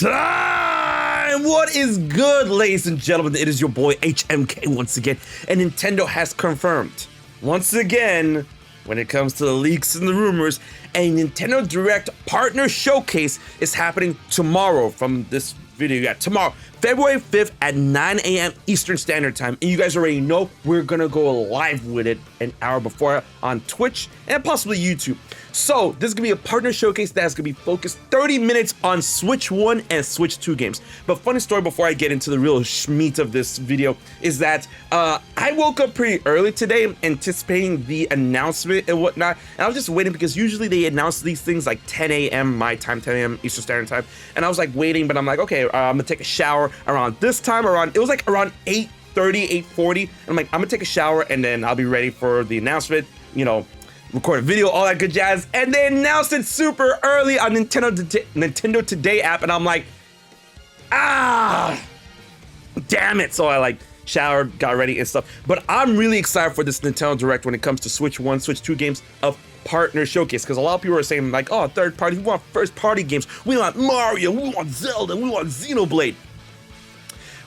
time! What is good, ladies and gentlemen? It is your boy HMK once again, and Nintendo has confirmed, once again, when it comes to the leaks and the rumors, a Nintendo Direct partner showcase is happening tomorrow from this video. Yeah, tomorrow, February 5th at 9 a.m. Eastern Standard Time. And you guys already know we're gonna go live with it an hour before on Twitch and possibly YouTube. So this is gonna be a partner showcase that's gonna be focused 30 minutes on Switch 1 and Switch 2 games. But funny story before I get into the real meat of this video is that I woke up pretty early today anticipating the announcement and whatnot. And I was just waiting because usually they announce these things like 10 a.m. my time, 10 a.m. Eastern Standard Time. And I was like waiting, but I'm like, okay, I'm gonna take a shower around this time, it was like around 8:30, 8:40. I'm like, I'm gonna take a shower and then I'll be ready for the announcement, you know, record a video, all that good jazz. And they announced it super early on Nintendo Today app. And I'm like, damn it. So I like showered, got ready and stuff. But I'm really excited for this Nintendo Direct when it comes to Switch 1, Switch 2 games of partner showcase, because a lot of people are saying like, oh, third party, we want first party games, we want Mario, we want Zelda, we want Xenoblade.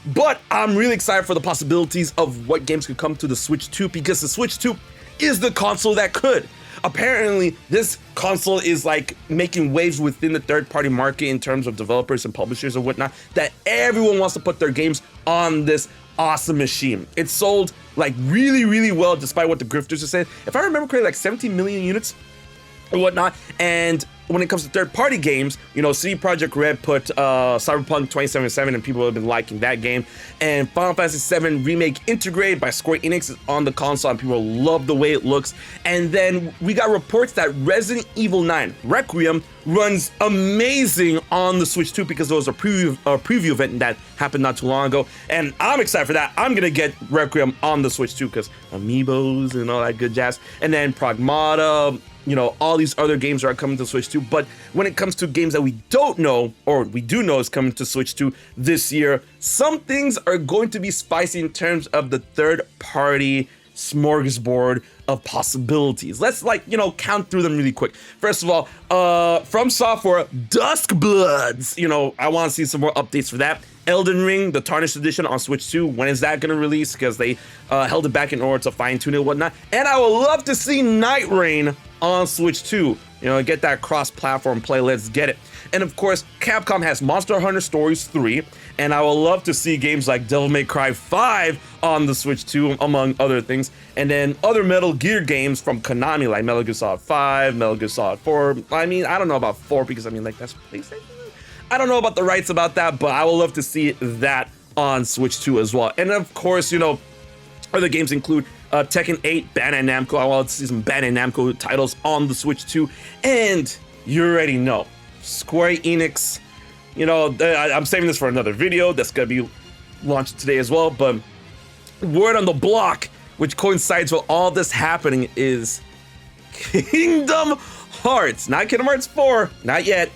But I'm really excited for the possibilities of what games could come to the Switch 2, because the Switch 2 is the console that could. Apparently, this console is like making waves within the third-party market in terms of developers and publishers and whatnot, that everyone wants to put their games on this awesome machine. It sold like really, really well, despite what the grifters are saying. If I remember correctly, like 17 million units and whatnot. And when it comes to third-party games, you know, CD Projekt Red put Cyberpunk 2077, and people have been liking that game. And Final Fantasy VII Remake integrated by Square Enix is on the console, and people love the way it looks. And then we got reports that Resident Evil 9 Requiem runs amazing on the Switch 2, because there was a preview event that happened not too long ago. And I'm excited for that. I'm gonna get Requiem on the Switch 2 because amiibos and all that good jazz. And then Pragmata, you know, all these other games are coming to Switch 2. But when it comes to games that we don't know, or we do know is coming to Switch 2 this year, some things are going to be spicy in terms of the third-party smorgasbord of possibilities. Let's, like, you know, count through them really quick. First of all, From Software, Duskbloods. You know, I want to see some more updates for that. Elden Ring, the Tarnished Edition on Switch 2. When is that going to release? Because they held it back in order to fine-tune it and whatnot. And I would love to see Night Rain on Switch 2. You know, get that cross-platform play. Let's get it. And of course, Capcom has Monster Hunter Stories 3. And I would love to see games like Devil May Cry 5 on the Switch 2, among other things. And then other Metal Gear games from Konami, like Metal Gear Solid 5, Metal Gear Solid 4. I mean, I don't know about 4 because, I mean, like, that's PlayStation. I don't know about the rights about that, but I would love to see that on Switch 2 as well. And of course, you know, other games include Tekken 8, Bandai Namco. I want to see some Bandai Namco titles on the Switch 2. And you already know, Square Enix, you know, I'm saving this for another video that's going to be launched today as well. But word on the block, which coincides with all this happening, is Kingdom Hearts. Not Kingdom Hearts 4, not yet.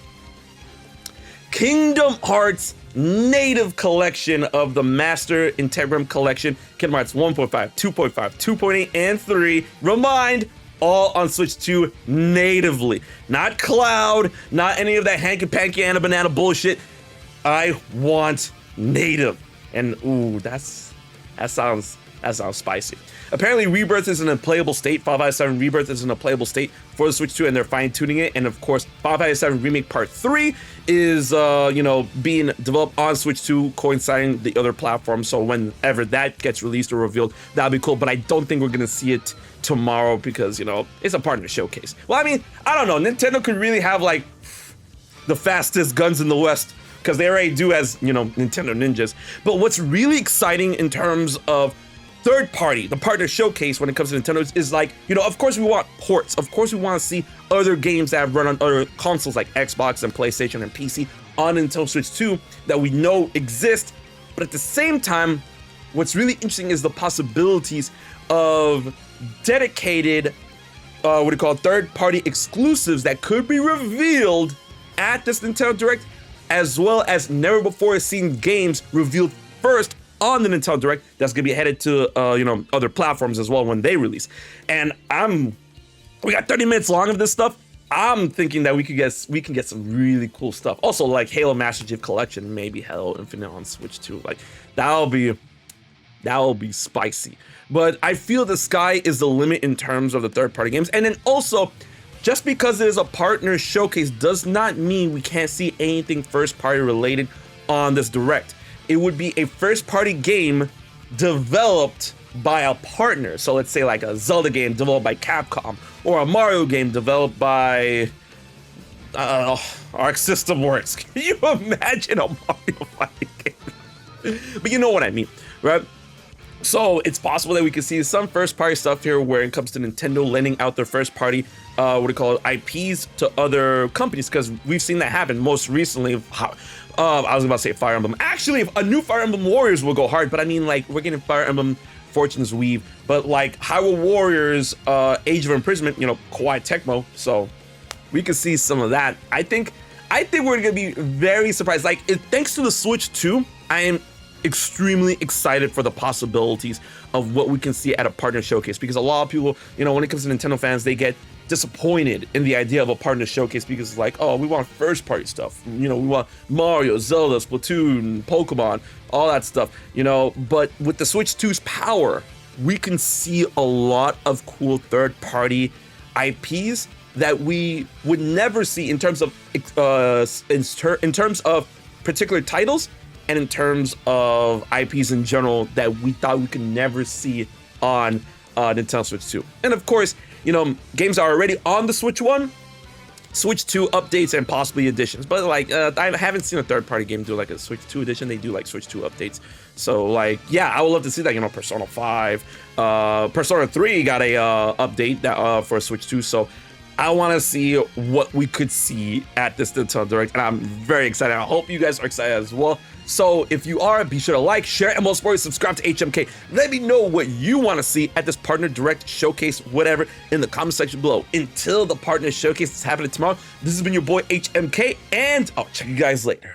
Kingdom Hearts native collection of the Master Integrum collection. Kingdom Hearts 1.5, 2.5, 2.8, and 3. Remind, all on Switch 2 natively. Not cloud, not any of that hanky-panky and a banana bullshit. I want native. And ooh, that sounds spicy. Apparently, Rebirth is in a playable state. Final Fantasy VII Rebirth is in a playable state for the Switch 2, and they're fine-tuning it. And of course, Final Fantasy VII Remake Part 3 is, you know, being developed on Switch 2, coinciding the other platforms. So whenever that gets released or revealed, that'll be cool. But I don't think we're gonna see it tomorrow because, you know, it's a partner showcase. Well, I mean, I don't know. Nintendo could really have like the fastest guns in the West, because they already do as, you know, Nintendo Ninjas. But what's really exciting in terms of third party, the partner showcase when it comes to Nintendo is like, you know, of course we want ports. Of course we want to see other games that have run on other consoles like Xbox and PlayStation and PC on Nintendo Switch 2 that we know exist. But at the same time, what's really interesting is the possibilities of dedicated, third-party exclusives that could be revealed at this Nintendo Direct, as well as never before seen games revealed first on the Nintendo Direct that's gonna be headed to you know, other platforms as well when they release. And we got 30 minutes long of this stuff. I'm thinking that we can get some really cool stuff. Also, like Halo Master Chief Collection, maybe Halo Infinite on Switch 2. Like that'll be spicy. But I feel the sky is the limit in terms of the third-party games. And then also, just because it is a partner showcase does not mean we can't see anything first-party related on this Direct. It would be a first-party game developed by a partner. So let's say like a Zelda game developed by Capcom, or a Mario game developed by Arc System Works. Can you imagine a Mario fighting game? But you know what I mean, right? So it's possible that we could see some first-party stuff here where it comes to Nintendo lending out their first-party, IPs to other companies, because we've seen that happen most recently. I was about to say Fire Emblem. Actually, a new Fire Emblem Warriors will go hard, but I mean, like, we're getting Fire Emblem Fortune's Weave, but like Hyrule Warriors, Age of Imprisonment, Kawaii Tecmo, so we could see some of that. I think we're gonna be very surprised. Like, thanks to the Switch 2, I am extremely excited for the possibilities of what we can see at a partner showcase, because a lot of people, when it comes to Nintendo fans, they get disappointed in the idea of a partner showcase because it's like, oh, we want first party stuff, we want Mario, Zelda, Splatoon, Pokemon, all that stuff, but with the Switch 2's power, we can see a lot of cool third party IPs that we would never see in terms of particular titles, and in terms of IPs in general that we thought we could never see on Nintendo Switch 2. And of course, games are already on the Switch 1, Switch 2 updates, and possibly additions. But like, I haven't seen a third-party game do like a Switch 2 edition. They do like Switch 2 updates. So like, yeah, I would love to see that. Persona 5, Persona 3 got a update that for Switch 2. So I want to see what we could see at this Nintendo Direct, and I'm very excited. I hope you guys are excited as well. So if you are, be sure to like, share, and most importantly, subscribe to HMK. Let me know what you want to see at this Partner Direct showcase, whatever, in the comment section below. Until the Partner Showcase is happening tomorrow, this has been your boy HMK, and I'll check you guys later.